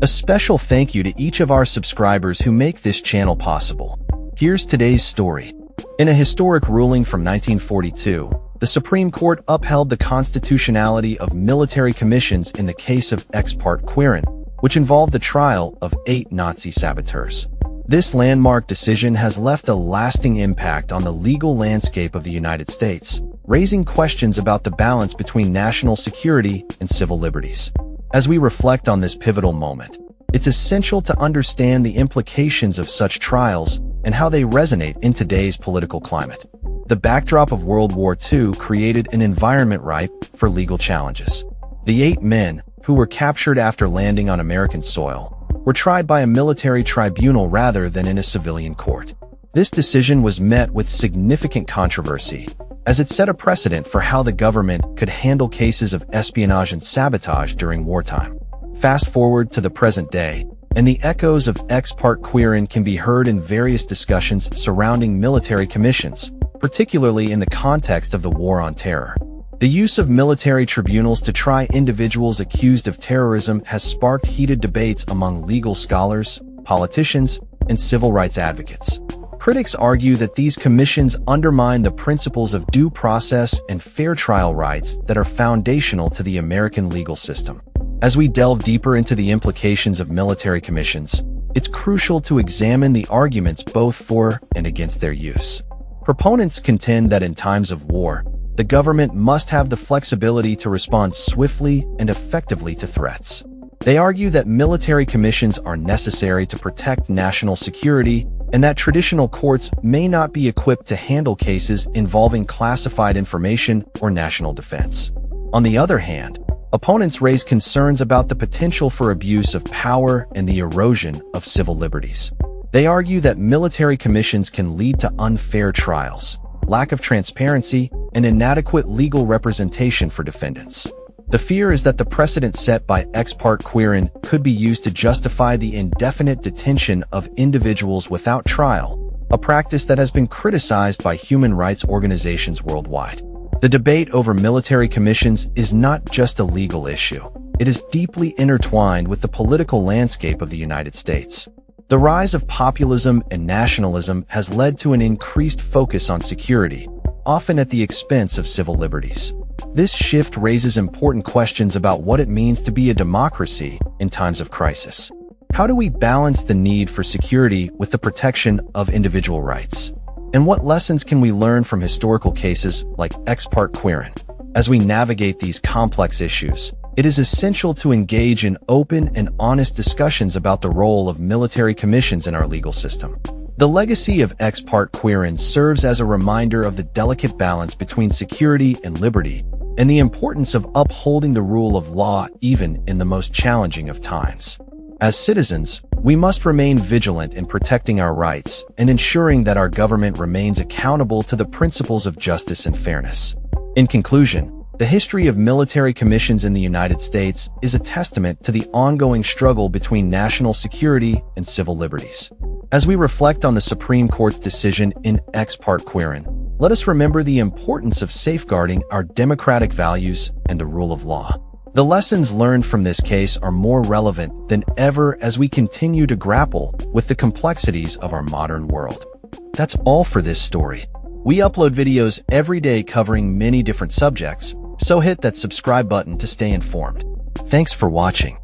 A special thank you to each of our subscribers who make this channel possible. Here's today's story. In a historic ruling from 1942, the Supreme Court upheld the constitutionality of military commissions in the case of Ex Parte Quirin, which involved the trial of 8 Nazi saboteurs. This landmark decision has left a lasting impact on the legal landscape of the United States, raising questions about the balance between national security and civil liberties. As we reflect on this pivotal moment, it's essential to understand the implications of such trials and how they resonate in today's political climate. The backdrop of World War II created an environment ripe for legal challenges. The 8 men, who were captured after landing on American soil, were tried by a military tribunal rather than in a civilian court. This decision was met with significant controversy, as it set a precedent for how the government could handle cases of espionage and sabotage during wartime. Fast forward to the present day, and the echoes of Ex Parte Quirin can be heard in various discussions surrounding military commissions, particularly in the context of the War on Terror. The use of military tribunals to try individuals accused of terrorism has sparked heated debates among legal scholars, politicians, and civil rights advocates. Critics argue that these commissions undermine the principles of due process and fair trial rights that are foundational to the American legal system. As we delve deeper into the implications of military commissions, it's crucial to examine the arguments both for and against their use. Proponents contend that in times of war, the government must have the flexibility to respond swiftly and effectively to threats. They argue that military commissions are necessary to protect national security and that traditional courts may not be equipped to handle cases involving classified information or national defense. On the other hand, opponents raise concerns about the potential for abuse of power and the erosion of civil liberties. They argue that military commissions can lead to unfair trials, lack of transparency, and inadequate legal representation for defendants. The fear is that the precedent set by Ex Parte Quirin could be used to justify the indefinite detention of individuals without trial, a practice that has been criticized by human rights organizations worldwide. The debate over military commissions is not just a legal issue. It is deeply intertwined with the political landscape of the United States. The rise of populism and nationalism has led to an increased focus on security, often at the expense of civil liberties. This shift raises important questions about what it means to be a democracy in times of crisis. How do we balance the need for security with the protection of individual rights? And what lessons can we learn from historical cases like Ex Parte Quirin? As we navigate these complex issues, it is essential to engage in open and honest discussions about the role of military commissions in our legal system. The legacy of Ex Parte Quirin serves as a reminder of the delicate balance between security and liberty, and the importance of upholding the rule of law even in the most challenging of times. As citizens, we must remain vigilant in protecting our rights and ensuring that our government remains accountable to the principles of justice and fairness. In conclusion, the history of military commissions in the United States is a testament to the ongoing struggle between national security and civil liberties. As we reflect on the Supreme Court's decision in Ex Parte Quirin, let us remember the importance of safeguarding our democratic values and the rule of law. The lessons learned from this case are more relevant than ever as we continue to grapple with the complexities of our modern world. That's all for this story. We upload videos every day covering many different subjects, so hit that subscribe button to stay informed. Thanks for watching.